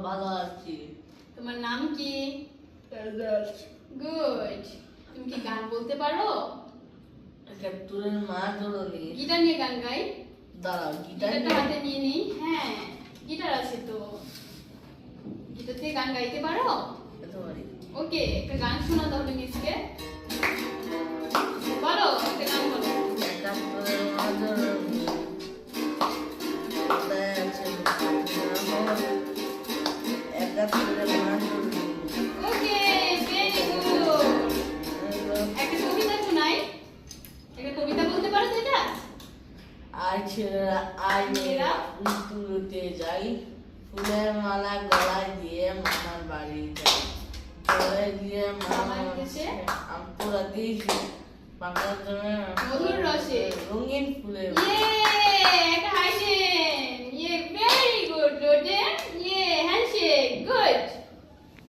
ভালো আছি। তোমার নাম কি? এজাজ। গুড। তুমি কি গান বলতে পারো? একাত্তরের মা জননী। গিটার নিয়ে গান গাই। দাঁড়াও, গিটার গিটারটা হাতে নিয়ে নেই। হ্যাঁ, গিটার আছে তো। গিটার দিয়ে গান গাইতে পারো? ওকে, একটা গান শোনাও তাহলে মিসকে। বলো, একটা গান বলো। একাত্তরের মা জননী। একাত্তরের মা জননী। ওকে, ভেরি গুড। একটা কবিতা শোনাই। একটা কবিতা বলতে পারো সেটা? আয় ছেলেরা আয় মেয়েরা তুলতে যাই, ফুলের মালা গলায় দিয়ে মামার বাড়ি যাই, গলায় দিয়ে মামার দেশে পুরা দেশে মামার জন্য মধুর রসে রঙিন ফুলের ইয়ে, একটা